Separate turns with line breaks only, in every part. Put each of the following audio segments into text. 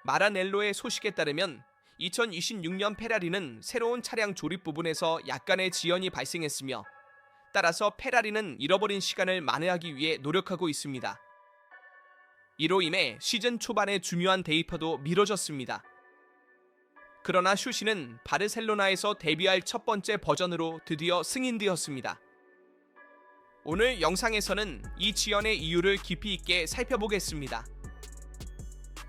마라넬로의 소식에 따르면 2026년 페라리는 새로운 차량 조립 부분에서 약간의 지연이 발생했으며, 따라서 페라리는 잃어버린 시간을 만회하기 위해 노력하고 있습니다. 이로 인해 시즌 초반의 중요한 데이터도 미뤄졌습니다. 그러나 슈시는 바르셀로나에서 데뷔할 첫 번째 버전으로 드디어 승인되었습니다. 오늘 영상에서는 이 지연의 이유를 깊이 있게 살펴보겠습니다.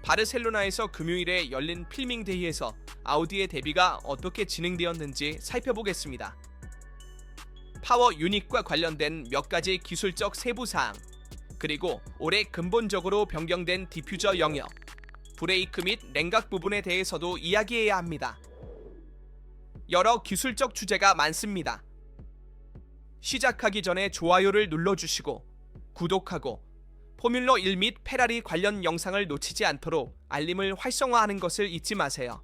바르셀로나에서 금요일에 열린 필밍데이에서 아우디의 데뷔가 어떻게 진행되었는지 살펴보겠습니다. 파워 유닛과 관련된 몇 가지 기술적 세부사항, 그리고 올해 근본적으로 변경된 디퓨저 영역, 브레이크 및 냉각 부분에 대해서도 이야기해야 합니다. 여러 기술적 주제가 많습니다. 시작하기 전에 좋아요를 눌러주시고 구독하고 포뮬러1 및 페라리 관련 영상을 놓치지 않도록 알림을 활성화하는 것을 잊지 마세요.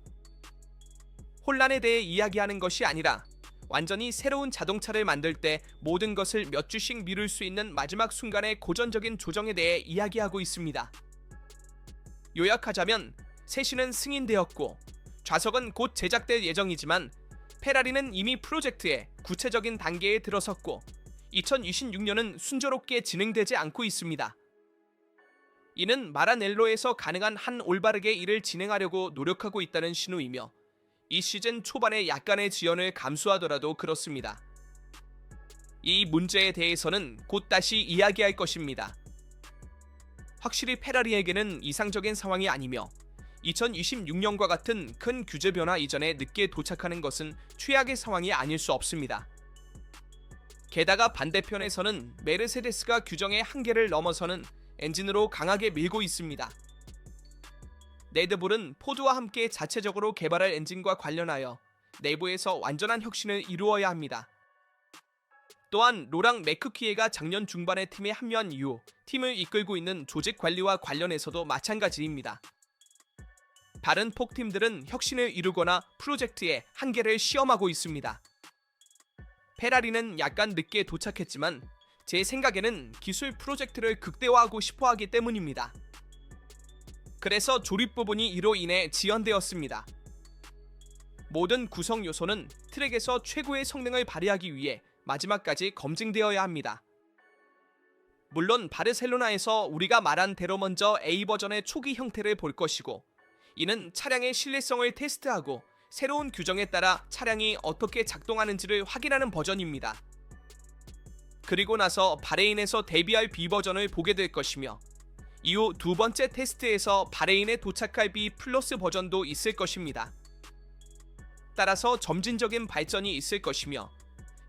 혼란에 대해 이야기하는 것이 아니라 완전히 새로운 자동차를 만들 때 모든 것을 몇 주씩 미룰 수 있는 마지막 순간의 고전적인 조정에 대해 이야기하고 있습니다. 요약하자면 세신은 승인되었고 좌석은 곧 제작될 예정이지만 페라리는 이미 프로젝트의 구체적인 단계에 들어섰고 2026년은 순조롭게 진행되지 않고 있습니다. 이는 마라넬로에서 가능한 한 올바르게 일을 진행하려고 노력하고 있다는 신호이며 이 시즌 초반에 약간의 지연을 감수하더라도 그렇습니다. 이 문제에 대해서는 곧 다시 이야기할 것입니다. 확실히 페라리에게는 이상적인 상황이 아니며 2026년과 같은 큰 규제 변화 이전에 늦게 도착하는 것은 최악의 상황이 아닐 수 없습니다. 게다가 반대편에서는 메르세데스가 규정의 한계를 넘어서는 엔진으로 강하게 밀고 있습니다. 레드불은 포드와 함께 자체적으로 개발할 엔진과 관련하여 내부에서 완전한 혁신을 이루어야 합니다. 또한 로랑 메크퀴에가 작년 중반에 팀에 합류한 이후 팀을 이끌고 있는 조직 관리와 관련해서도 마찬가지입니다. 다른 폭팀들은 혁신을 이루거나 프로젝트의 한계를 시험하고 있습니다. 페라리는 약간 늦게 도착했지만 제 생각에는 기술 프로젝트를 극대화하고 싶어 하기 때문입니다. 그래서 조립 부분이 이로 인해 지연되었습니다. 모든 구성 요소는 트랙에서 최고의 성능을 발휘하기 위해 마지막까지 검증되어야 합니다. 물론 바르셀로나에서 우리가 말한 대로 먼저 A버전의 초기 형태를 볼 것이고, 이는 차량의 신뢰성을 테스트하고 새로운 규정에 따라 차량이 어떻게 작동하는지를 확인하는 버전입니다. 그리고 나서 바레인에서 데뷔할 B버전을 보게 될 것이며, 이후 두 번째 테스트에서 바레인에 도착할 B 플러스 버전도 있을 것입니다. 따라서 점진적인 발전이 있을 것이며,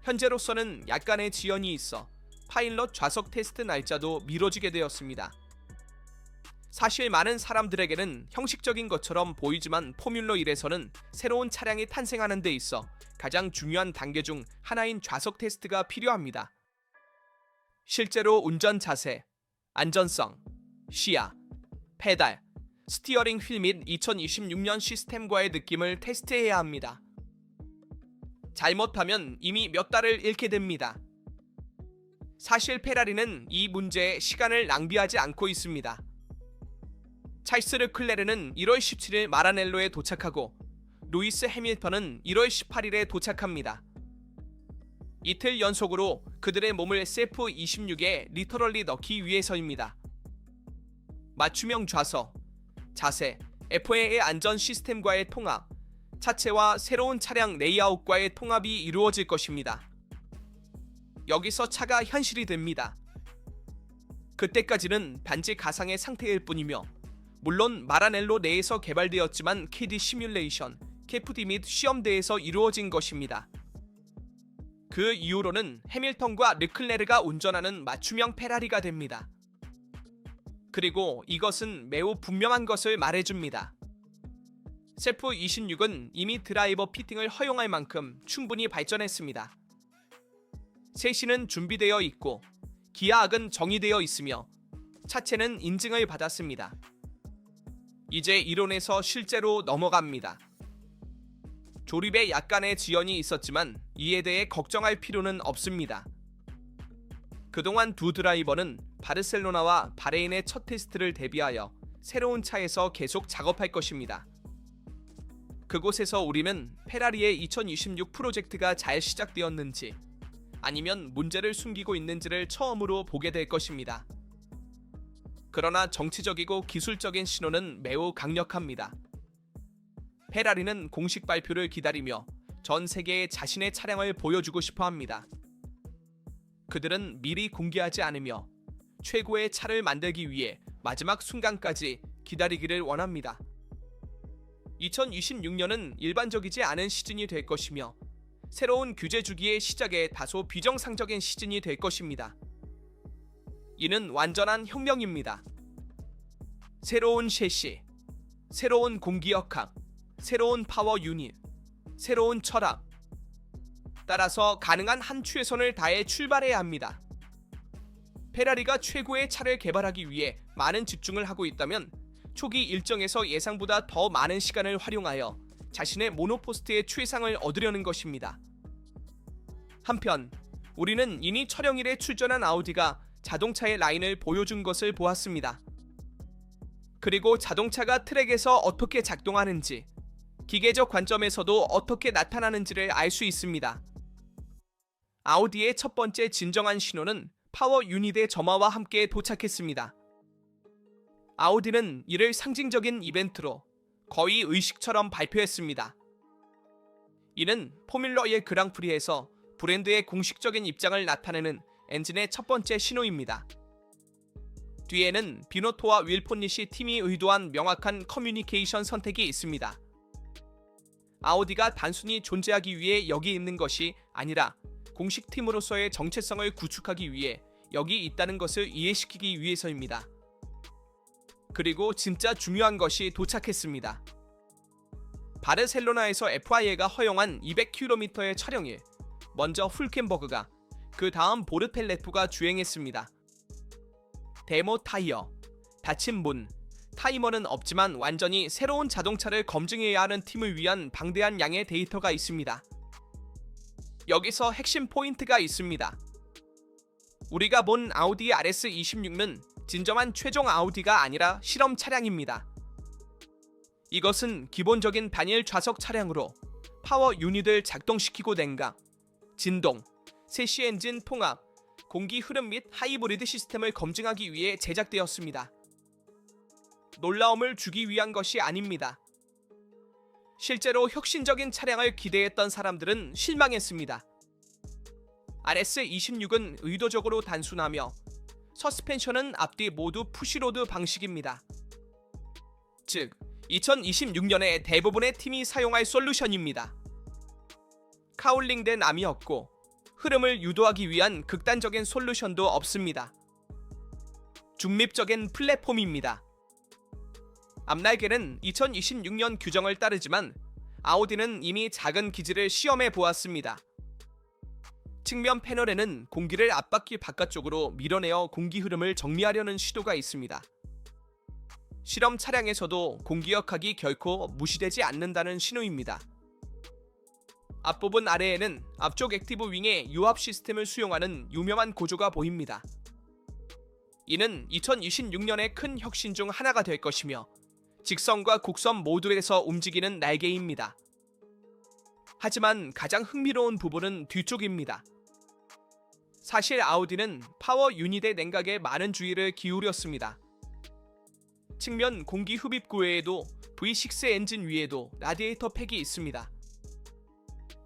현재로서는 약간의 지연이 있어 파일럿 좌석 테스트 날짜도 미뤄지게 되었습니다. 사실 많은 사람들에게는 형식적인 것처럼 보이지만 포뮬러 1에서는 새로운 차량이 탄생하는 데 있어 가장 중요한 단계 중 하나인 좌석 테스트가 필요합니다. 실제로 운전 자세, 안전성, 시야, 페달, 스티어링 휠 및 2026년 시스템과의 느낌을 테스트해야 합니다. 잘못하면 이미 몇 달을 잃게 됩니다. 사실 페라리는 이 문제에 시간을 낭비하지 않고 있습니다. 찰스 르클레르는 1월 17일 마라넬로에 도착하고 루이스 해밀턴은 1월 18일에 도착합니다. 이틀 연속으로 그들의 몸을 CF26에 리터럴리 넣기 위해서입니다. 맞춤형 좌석, 자세, FAA 안전 시스템과의 통합, 차체와 새로운 차량 레이아웃과의 통합이 이루어질 것입니다. 여기서 차가 현실이 됩니다. 그때까지는 단지 가상의 상태일 뿐이며, 물론 마라넬로 내에서 개발되었지만 KD 시뮬레이션, KFD 및 시험대에서 이루어진 것입니다. 그 이후로는 해밀턴과 르클레르가 운전하는 맞춤형 페라리가 됩니다. 그리고 이것은 매우 분명한 것을 말해줍니다. CF26은 이미 드라이버 피팅을 허용할 만큼 충분히 발전했습니다. 세신은 준비되어 있고 기아악은 정의되어 있으며 차체는 인증을 받았습니다. 이제 이론에서 실제로 넘어갑니다. 조립에 약간의 지연이 있었지만 이에 대해 걱정할 필요는 없습니다. 그동안 두 드라이버는 바르셀로나와 바레인의 첫 테스트를 대비하여 새로운 차에서 계속 작업할 것입니다. 그곳에서 우리는 페라리의 2026 프로젝트가 잘 시작되었는지 아니면 문제를 숨기고 있는지를 처음으로 보게 될 것입니다. 그러나 정치적이고 기술적인 신호는 매우 강력합니다. 페라리는 공식 발표를 기다리며 전 세계에 자신의 차량을 보여주고 싶어 합니다. 그들은 미리 공개하지 않으며 최고의 차를 만들기 위해 마지막 순간까지 기다리기를 원합니다. 2026년은 일반적이지 않은 시즌이 될 것이며 새로운 규제 주기의 시작에 다소 비정상적인 시즌이 될 것입니다. 이는 완전한 혁명입니다. 새로운 셰시, 새로운 공기역학, 새로운 파워 유닛, 새로운 철학. 따라서 가능한 한 최선을 다해 출발해야 합니다. 페라리가 최고의 차를 개발하기 위해 많은 집중을 하고 있다면 초기 일정에서 예상보다 더 많은 시간을 활용하여 자신의 모노포스트의 최상을 얻으려는 것입니다. 한편 우리는 이미 촬영일에 출전한 아우디가 자동차의 라인을 보여준 것을 보았습니다. 그리고 자동차가 트랙에서 어떻게 작동하는지, 기계적 관점에서도 어떻게 나타나는지를 알 수 있습니다. 아우디의 첫 번째 진정한 신호는 파워 유닛의 점화와 함께 도착했습니다. 아우디는 이를 상징적인 이벤트로 거의 의식처럼 발표했습니다. 이는 포뮬러1 그랑프리에서 브랜드의 공식적인 입장을 나타내는 엔진의 첫 번째 신호입니다. 뒤에는 비노토와 윌포닛이 팀이 의도한 명확한 커뮤니케이션 선택이 있습니다. 아우디가 단순히 존재하기 위해 여기 있는 것이 아니라 공식 팀으로서의 정체성을 구축하기 위해 여기 있다는 것을 이해시키기 위해서입니다. 그리고 진짜 중요한 것이 도착했습니다. 바르셀로나에서 FIA가 허용한 200km의 촬영일, 먼저 훌켄버그가, 그 다음 보르펠레프가 주행했습니다. 데모 타이어, 닫힌 문, 타이머는 없지만 완전히 새로운 자동차를 검증해야 하는 팀을 위한 방대한 양의 데이터가 있습니다. 여기서 핵심 포인트가 있습니다. 우리가 본 아우디 RS26는 진정한 최종 아우디가 아니라 실험 차량입니다. 이것은 기본적인 단일 좌석 차량으로 파워 유닛을 작동시키고 냉각, 진동, 세시 엔진 통합, 공기 흐름 및 하이브리드 시스템을 검증하기 위해 제작되었습니다. 놀라움을 주기 위한 것이 아닙니다. 실제로 혁신적인 차량을 기대했던 사람들은 실망했습니다. RS26은 의도적으로 단순하며 서스펜션은 앞뒤 모두 푸시로드 방식입니다. 즉, 2026년에 대부분의 팀이 사용할 솔루션입니다. 카울링된 암이 없고 흐름을 유도하기 위한 극단적인 솔루션도 없습니다. 중립적인 플랫폼입니다. 앞날개는 2026년 규정을 따르지만 아우디는 이미 작은 기지를 시험해 보았습니다. 측면 패널에는 공기를 앞바퀴 바깥쪽으로 밀어내어 공기 흐름을 정리하려는 시도가 있습니다. 실험 차량에서도 공기역학이 결코 무시되지 않는다는 신호입니다. 앞부분 아래에는 앞쪽 액티브 윙의 유압 시스템을 수용하는 유명한 구조가 보입니다. 이는 2026년의 큰 혁신 중 하나가 될 것이며 직선과 곡선 모두에서 움직이는 날개입니다. 하지만 가장 흥미로운 부분은 뒤쪽입니다. 사실 아우디는 파워 유닛의 냉각에 많은 주의를 기울였습니다. 측면 공기 흡입구 외에도 V6 엔진 위에도 라디에이터 팩이 있습니다.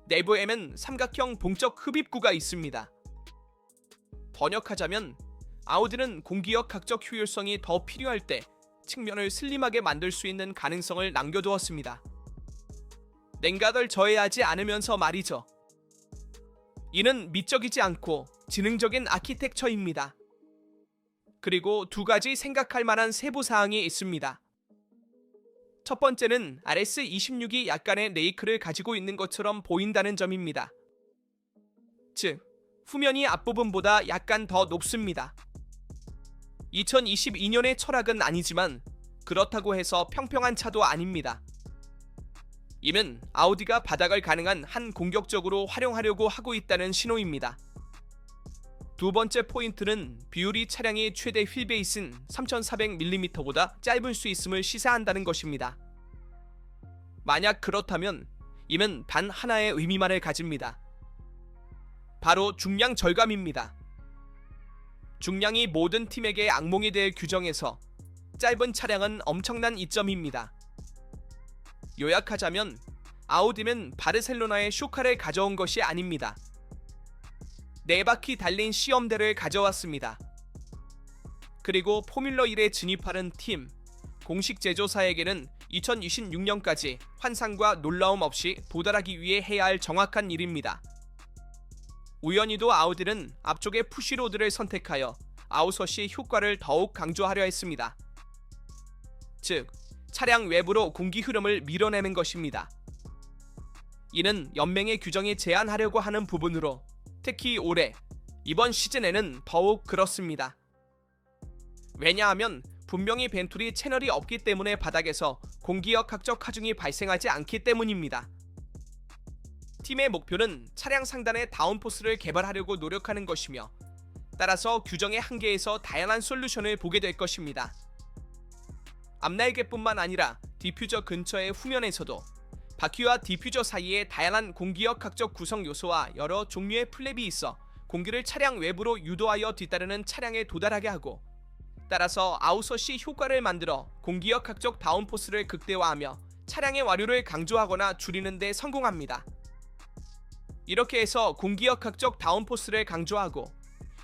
내부에는 삼각형 봉적 흡입구가 있습니다. 번역하자면 아우디는 공기역 각적 효율성이 더 필요할 때 측면을 슬림하게 만들 수 있는 가능성을 남겨두었습니다. 냉각을 저해하지 않으면서 말이죠. 이는 미적이지 않고 지능적인 아키텍처입니다. 그리고 두 가지 생각할 만한 세부 사항이 있습니다. 첫 번째는 RS26이 약간의 레이크를 가지고 있는 것처럼 보인다는 점입니다. 즉, 후면이 앞부분보다 약간 더 높습니다. 2022년의 철학은 아니지만 그렇다고 해서 평평한 차도 아닙니다. 이는 아우디가 바닥을 가능한 한 공격적으로 활용하려고 하고 있다는 신호입니다. 두 번째 포인트는 비율이 차량의 최대 휠베이스인 3400mm보다 짧을 수 있음을 시사한다는 것입니다. 만약 그렇다면 이는 단 하나의 의미만을 가집니다. 바로 중량 절감입니다. 중량이 모든 팀에게 악몽이 될 규정에서 짧은 차량은 엄청난 이점입니다. 요약하자면 아우디는 바르셀로나에 쇼카를 가져온 것이 아닙니다. 4바퀴 달린 시험대를 가져왔습니다. 그리고 포뮬러1에 진입하는 팀, 공식 제조사에게는 2026년까지 환상과 놀라움 없이 도달하기 위해 해야 할 정확한 일입니다. 우연히도 아우디는 앞쪽의 푸시로드를 선택하여 아웃워시 효과를 더욱 강조하려 했습니다. 즉, 차량 외부로 공기 흐름을 밀어내는 것입니다. 이는 연맹의 규정이 제한하려고 하는 부분으로 특히 올해, 이번 시즌에는 더욱 그렇습니다. 왜냐하면 분명히 벤툴이 채널이 없기 때문에 바닥에서 공기역학적 하중이 발생하지 않기 때문입니다. 팀의 목표는 차량 상단의 다운포스를 개발하려고 노력하는 것이며 따라서 규정의 한계에서 다양한 솔루션을 보게 될 것입니다. 앞날개뿐만 아니라 디퓨저 근처의 후면에서도 바퀴와 디퓨저 사이에 다양한 공기역학적 구성 요소와 여러 종류의 플랩이 있어 공기를 차량 외부로 유도하여 뒤따르는 차량에 도달하게 하고 따라서 아웃워시 효과를 만들어 공기역학적 다운포스를 극대화하며 차량의 와류를 강조하거나 줄이는 데 성공합니다. 이렇게 해서 공기역학적 다운포스를 강조하고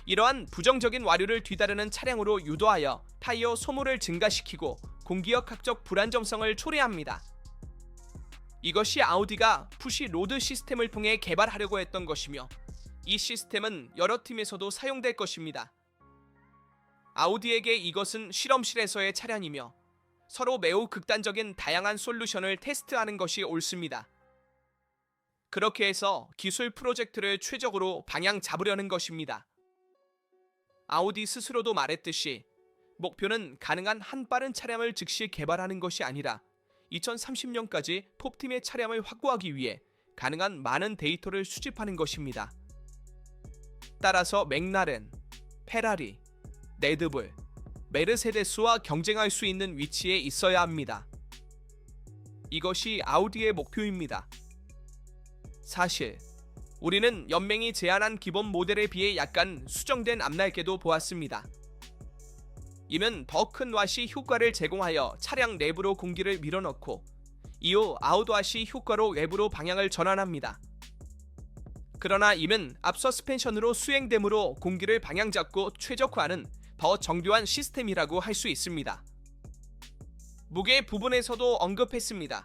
이러한 부정적인 와류를 뒤따르는 차량으로 유도하여 타이어 소모를 증가시키고 공기역학적 불안정성을 초래합니다. 이것이 아우디가 푸시 로드 시스템을 통해 개발하려고 했던 것이며 이 시스템은 여러 팀에서도 사용될 것입니다. 아우디에게 이것은 실험실에서의 차량이며 서로 매우 극단적인 다양한 솔루션을 테스트하는 것이 옳습니다. 그렇게 해서 기술 프로젝트를 최적으로 방향 잡으려는 것입니다. 아우디 스스로도 말했듯이 목표는 가능한 한 빠른 차량을 즉시 개발하는 것이 아니라 2030년까지 톱팀의 차량을 확보하기 위해 가능한 많은 데이터를 수집하는 것입니다. 따라서 맥라렌, 페라리, 레드불, 메르세데스와 경쟁할 수 있는 위치에 있어야 합니다. 이것이 아우디의 목표입니다. 사실 우리는 연맹이 제안한 기본 모델에 비해 약간 수정된 앞날개도 보았습니다. 이는 더 큰 와시 효과를 제공하여 차량 내부로 공기를 밀어넣고 이후 아웃와시 효과로 외부로 방향을 전환합니다. 그러나 이는 앞 서스펜션으로 수행됨으로 공기를 방향 잡고 최적화하는 더 정교한 시스템이라고 할 수 있습니다. 무게 부분에서도 언급했습니다.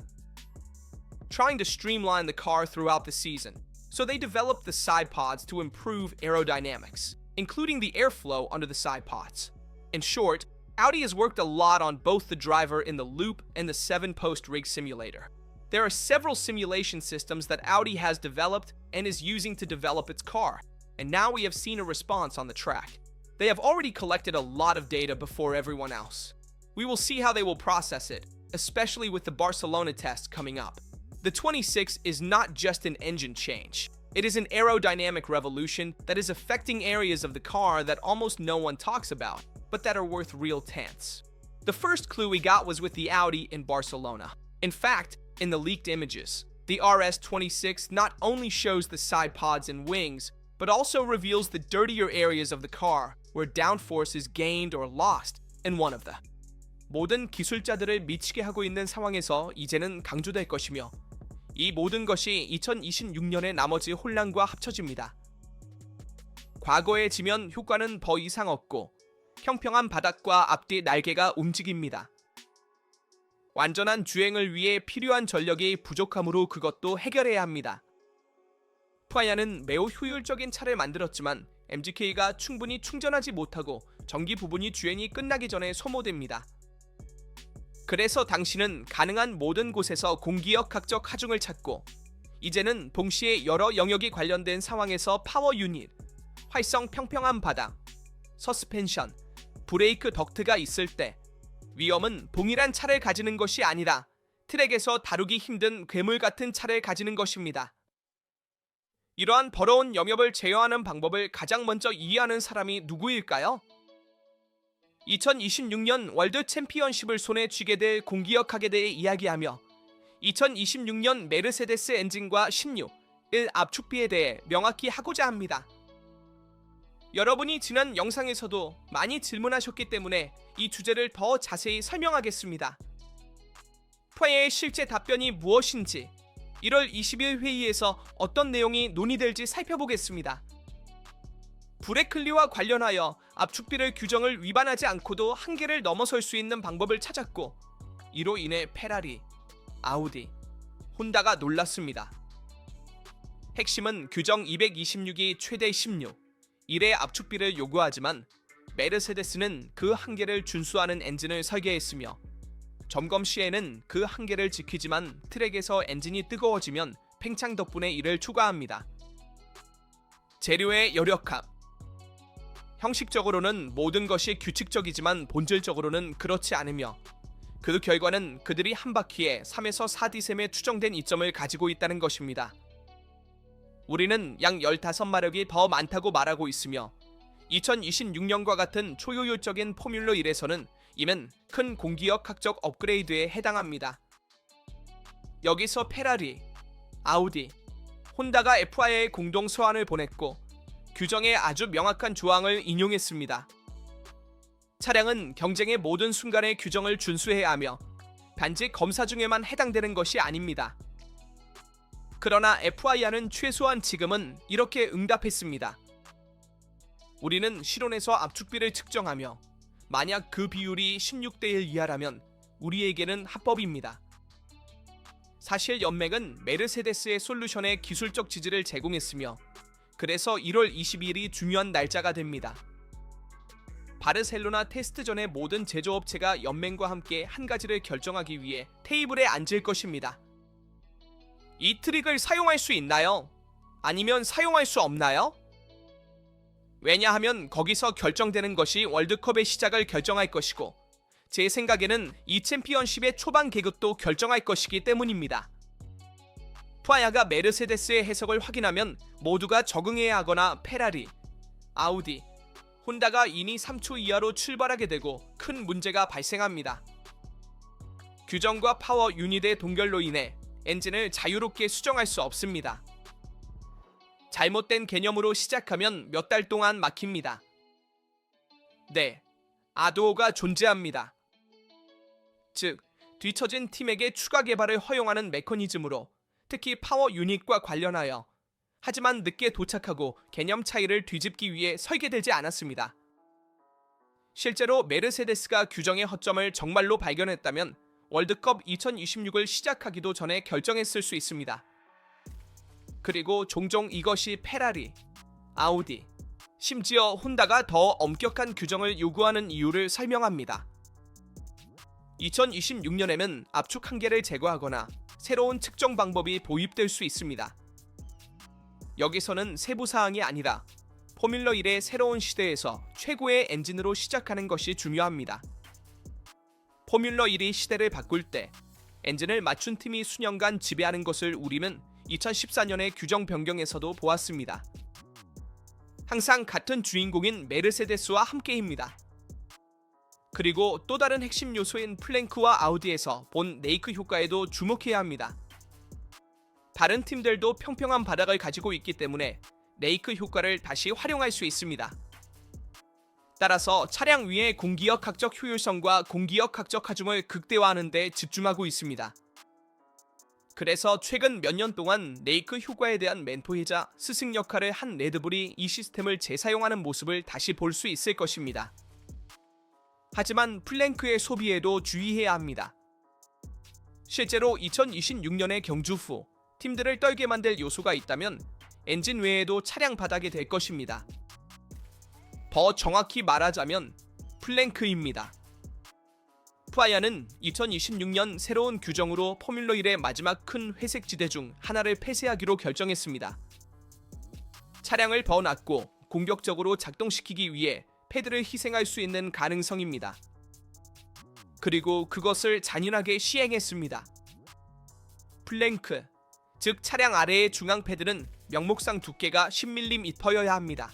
Trying to streamline the car throughout the season, so they developed the side pods to improve aerodynamics, including the airflow under the side pods. In short, Audi has worked a lot on both the driver in the loop and the 7-post rig simulator. There are several simulation systems that Audi has developed and is using to develop its car, and now we have seen a response on the track. They have already collected a lot of data before everyone else. We will see how they will process it, especially with the Barcelona test coming up. The 26 is not just an engine change. It is an aerodynamic revolution that is affecting areas of the car that almost no one talks about, but that are worth real tenths. The first clue we got was with the Audi in Barcelona. In fact, in the leaked images, the RS26 not only shows the side pods and wings, but also reveals the dirtier areas of the car where downforce is gained or lost in one of them. 모든 기술자들을 미치게 하고 있는 상황에서 이제는 강조될 것이며 이 모든 것이 2026년의 나머지 혼란과 합쳐집니다. 과거에 지면 효과는 더 이상 없고 평평한 바닥과 앞뒤 날개가 움직입니다. 완전한 주행을 위해 필요한 전력이 부족하므로 그것도 해결해야 합니다. 푸아야는 매우 효율적인 차를 만들었지만 MGK가 충분히 충전하지 못하고 전기 부분이 주행이 끝나기 전에 소모됩니다. 그래서 당신은 가능한 모든 곳에서 공기역학적 하중을 찾고 이제는 동시에 여러 영역이 관련된 상황에서 파워 유닛, 활성 평평한 바닥, 서스펜션, 브레이크 덕트가 있을 때 위험은 동일한 차를 가지는 것이 아니라 트랙에서 다루기 힘든 괴물 같은 차를 가지는 것입니다. 이러한 더러운 염엽을 제어하는 방법을 가장 먼저 이해하는 사람이 누구일까요? 2026년 월드 챔피언십을 손에 쥐게 될 공기역 학에 대해 이야기하며 2026년 메르세데스 엔진과 16, 1 압축비에 대해 명확히 하고자 합니다. 여러분이 지난 영상에서도 많이 질문하셨기 때문에 이 주제를 더 자세히 설명하겠습니다. 푸아야의 실제 답변이 무엇인지 1월 20일 회의에서 어떤 내용이 논의될지 살펴보겠습니다. 브레클리와 관련하여 압축비를 규정을 위반하지 않고도 한계를 넘어설 수 있는 방법을 찾았고 이로 인해 페라리, 아우디, 혼다가 놀랐습니다. 핵심은 규정 226이 최대 16, 1의 압축비를 요구하지만 메르세데스는 그 한계를 준수하는 엔진을 설계했으며 점검 시에는 그 한계를 지키지만 트랙에서 엔진이 뜨거워지면 팽창 덕분에 이를 추가합니다. 재료의 여력합. 형식적으로는 모든 것이 규칙적이지만 본질적으로는 그렇지 않으며 그 결과는 그들이 한 바퀴에 3에서 4d셈의 추정된 이점을 가지고 있다는 것입니다. 우리는 약 15마력이 더 많다고 말하고 있으며 2026년과 같은 초효율적인 포뮬러 1에서는 이는 큰 공기역학적 업그레이드에 해당합니다. 여기서 페라리, 아우디, 혼다가 FIA에 공동 서한을 보냈고 규정의 아주 명확한 조항을 인용했습니다. 차량은 경쟁의 모든 순간에 규정을 준수해야 하며 단지 검사 중에만 해당되는 것이 아닙니다. 그러나 FIA는 최소한 지금은 이렇게 응답했습니다. 우리는 실온에서 압축비를 측정하며 만약 그 비율이 16대 1 이하라면 우리에게는 합법입니다. 사실 연맹은 메르세데스의 솔루션에 기술적 지지를 제공했으며 그래서 1월 22일이 중요한 날짜가 됩니다. 바르셀로나 테스트 전에 모든 제조업체가 연맹과 함께 한 가지를 결정하기 위해 테이블에 앉을 것입니다. 이 트릭을 사용할 수 있나요? 아니면 사용할 수 없나요? 왜냐하면 거기서 결정되는 것이 월드컵의 시작을 결정할 것이고 제 생각에는 이 챔피언십의 초반 계급도 결정할 것이기 때문입니다. 푸아야가 메르세데스의 해석을 확인하면 모두가 적응해야 하거나 페라리, 아우디, 혼다가 이니 3초 이하로 출발하게 되고 큰 문제가 발생합니다. 규정과 파워 유닛의 동결로 인해 엔진을 자유롭게 수정할 수 없습니다. 잘못된 개념으로 시작하면 몇 달 동안 막힙니다. 네, 아두오가 존재합니다. 즉, 뒤처진 팀에게 추가 개발을 허용하는 메커니즘으로 특히 파워 유닛과 관련하여 하지만 늦게 도착하고 개념 차이를 뒤집기 위해 설계되지 않았습니다. 실제로 메르세데스가 규정의 허점을 정말로 발견했다면 월드컵 2026을 시작하기도 전에 결정했을 수 있습니다. 그리고 종종 이것이 페라리, 아우디, 심지어 혼다가 더 엄격한 규정을 요구하는 이유를 설명합니다. 2026년에는 압축 한계를 제거하거나 새로운 측정 방법이 도입될 수 있습니다. 여기서는 세부 사항이 아니라 포뮬러 1의 새로운 시대에서 최고의 엔진으로 시작하는 것이 중요합니다. 포뮬러 1이 시대를 바꿀 때 엔진을 맞춘 팀이 수년간 지배하는 것을 우리는 2014년의 규정 변경에서도 보았습니다. 항상 같은 주인공인 메르세데스와 함께입니다. 그리고 또 다른 핵심 요소인 플랭크와 아우디에서 본 네이크 효과에도 주목해야 합니다. 다른 팀들도 평평한 바닥을 가지고 있기 때문에 네이크 효과를 다시 활용할 수 있습니다. 따라서 차량 위의 공기역학적 효율성과 공기역학적 하중을 극대화하는 데 집중하고 있습니다. 그래서 최근 몇 년 동안 네이크 효과에 대한 멘토이자 스승 역할을 한 레드불이 이 시스템을 재사용하는 모습을 다시 볼 수 있을 것입니다. 하지만 플랭크의 소비에도 주의해야 합니다. 실제로 2026년의 경주 후 팀들을 떨게 만들 요소가 있다면 엔진 외에도 차량 바닥이 될 것입니다. 더 정확히 말하자면 플랭크입니다. 푸아야는 2026년 새로운 규정으로 포뮬러 1의 마지막 큰 회색 지대 중 하나를 폐쇄하기로 결정했습니다. 차량을 더 낮고 공격적으로 작동시키기 위해 패드를 희생할 수 있는 가능성입니다. 그리고 그것을 잔인하게 시행했습니다. 플랭크, 즉 차량 아래의 중앙 패드는 명목상 두께가 10mm여야 합니다.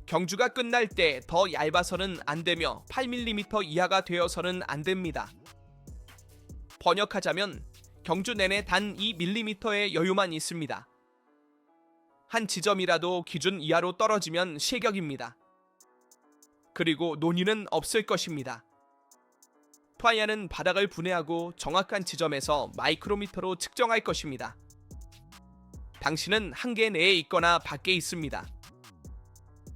경주가 끝날 때 더 얇아서는 안 되며 8mm 이하가 되어서는 안 됩니다. 번역하자면 경주 내내 단 2mm의 여유만 있습니다. 한 지점이라도 기준 이하로 떨어지면 실격입니다. 그리고 논의는 없을 것입니다. 프라이아는 바닥을 분해하고 정확한 지점에서 마이크로미터로 측정할 것입니다. 당신은 한계 내에 있거나 밖에 있습니다.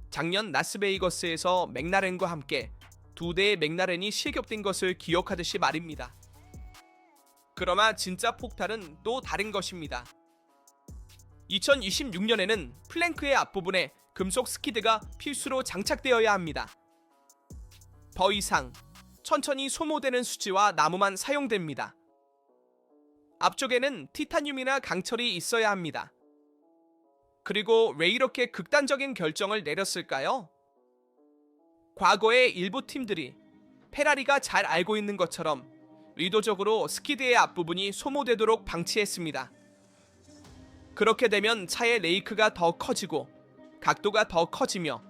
작년 라스베이거스에서 맥라렌과 함께 2대의 맥라렌이 실격된 것을 기억하듯이 말입니다. 그러나 진짜 폭탄은 또 다른 것입니다. 2026년에는 플랭크의 앞부분에 금속 스키드가 필수로 장착되어야 합니다. 더 이상 천천히 소모되는 수지와 나무만 사용됩니다. 앞쪽에는 티타늄이나 강철이 있어야 합니다. 그리고 왜 이렇게 극단적인 결정을 내렸을까요? 과거의 일부 팀들이 페라리가 잘 알고 있는 것처럼 의도적으로 스키드의 앞부분이 소모되도록 방치했습니다. 그렇게 되면 차의 레이크가 더 커지고 각도가 더 커지며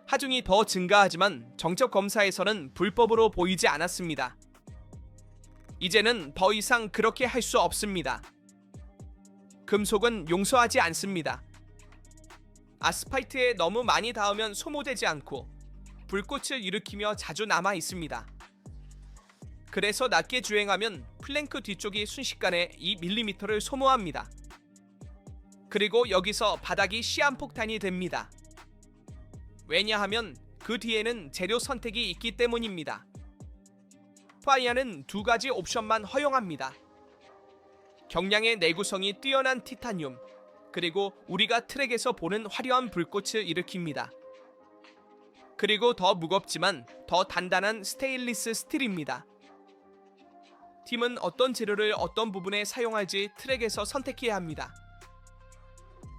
하중이 더 증가하지만 정적 검사에서는 불법으로 보이지 않았습니다. 이제는 더 이상 그렇게 할 수 없습니다. 금속은 용서하지 않습니다. 아스팔트에 너무 많이 닿으면 소모되지 않고 불꽃을 일으키며 자주 남아 있습니다. 그래서 낮게 주행하면 플랭크 뒤쪽이 순식간에 2mm를 소모합니다. 그리고 여기서 바닥이 시한폭탄이 됩니다. 왜냐하면 그 뒤에는 재료 선택이 있기 때문입니다. 프라이아는 2가지 옵션만 허용합니다. 경량의 내구성이 뛰어난 티타늄, 그리고 우리가 트랙에서 보는 화려한 불꽃을 일으킵니다. 그리고 더 무겁지만 더 단단한 스테인리스 스틸입니다. 팀은 어떤 재료를 어떤 부분에 사용할지 트랙에서 선택해야 합니다.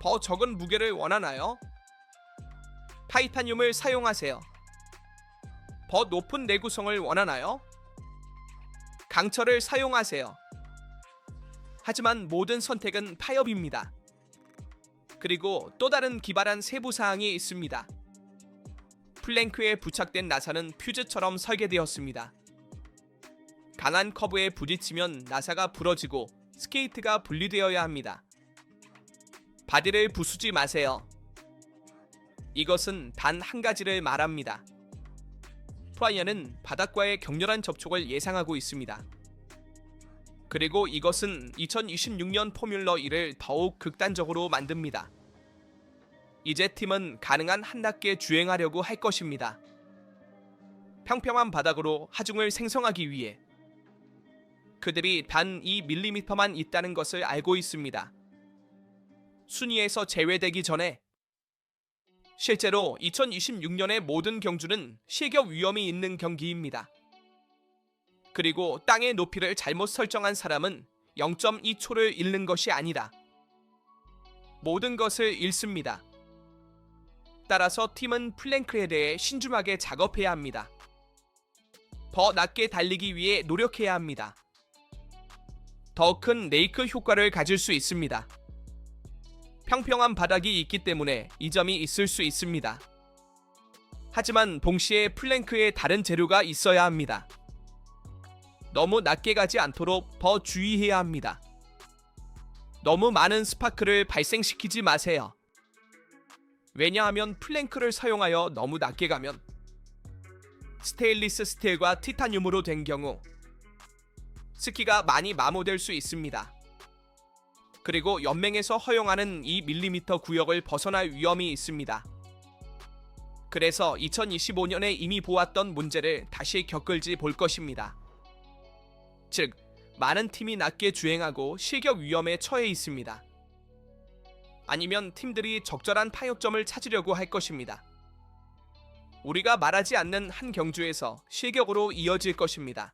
더 적은 무게를 원하나요? 타이타늄을 사용하세요. 더 높은 내구성을 원하나요? 강철을 사용하세요. 하지만 모든 선택은 타협입니다. 그리고 또 다른 기발한 세부사항이 있습니다. 플랭크에 부착된 나사는 퓨즈처럼 설계되었습니다. 강한 커브에 부딪히면 나사가 부러지고 스케이트가 분리되어야 합니다. 바디를 부수지 마세요. 이것은 단 한 가지를 말합니다. 프라이아는 바닥과의 격렬한 접촉을 예상하고 있습니다. 그리고 이것은 2026년 포뮬러 1을 더욱 극단적으로 만듭니다. 이제 팀은 가능한 한낮게 주행하려고 할 것입니다. 평평한 바닥으로 하중을 생성하기 위해 그들이 단 2mm만 있다는 것을 알고 있습니다. 순위에서 제외되기 전에 실제로 2026년의 모든 경주는 실격 위험이 있는 경기입니다. 그리고 땅의 높이를 잘못 설정한 사람은 0.2초를 잃는 것이 아니라 모든 것을 잃습니다. 따라서 팀은 플랭크에 대해 신중하게 작업해야 합니다. 더 낮게 달리기 위해 노력해야 합니다. 더 큰 레이크 효과를 가질 수 있습니다. 평평한 바닥이 있기 때문에 이 점이 있을 수 있습니다. 하지만 동시에 플랭크에 다른 재료가 있어야 합니다. 너무 낮게 가지 않도록 더 주의해야 합니다. 너무 많은 스파크를 발생시키지 마세요. 왜냐하면 플랭크를 사용하여 너무 낮게 가면 스테인리스 스틸과 티타늄으로 된 경우 스키가 많이 마모될 수 있습니다. 그리고 연맹에서 허용하는 2mm 구역을 벗어날 위험이 있습니다. 그래서 2025년에 이미 보았던 문제를 다시 겪을지 볼 것입니다. 즉, 많은 팀이 낮게 주행하고 실격 위험에 처해 있습니다. 아니면 팀들이 적절한 타협점을 찾으려고 할 것입니다. 우리가 말하지 않는 한 경주에서 실격으로 이어질 것입니다.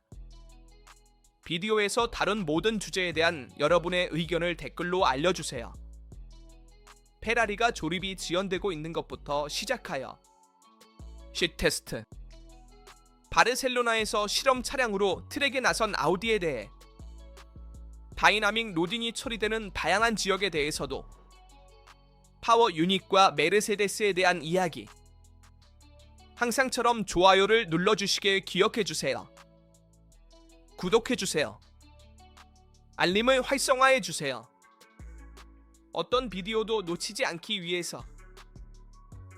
비디오에서 다룬 모든 주제에 대한 여러분의 의견을 댓글로 알려주세요. 페라리가 조립이 지연되고 있는 것부터 시작하여 쉿 테스트, 바르셀로나에서 실험 차량으로 트랙에 나선 아우디에 대해 다이나믹 로딩이 처리되는 다양한 지역에 대해서도 파워 유닛과 메르세데스에 대한 이야기. 항상처럼 좋아요를 눌러주시길 기억해주세요. 구독해주세요. 알림을 활성화해주세요. 어떤 비디오도 놓치지 않기 위해서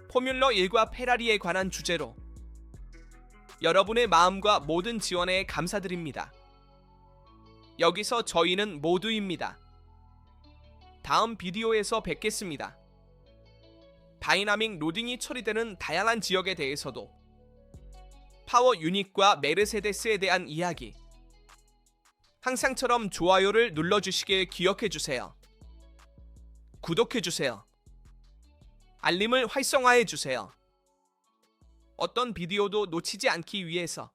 포뮬러 1과 페라리에 관한 주제로 여러분의 마음과 모든 지원에 감사드립니다. 여기서 저희는 모두입니다. 다음 비디오에서 뵙겠습니다. 다이나믹 로딩이 처리되는 다양한 지역에 대해서도 파워 유닛과 메르세데스에 대한 이야기. 항상처럼 좋아요를 눌러주시길 기억해주세요. 구독해주세요. 알림을 활성화해주세요. 어떤 비디오도 놓치지 않기 위해서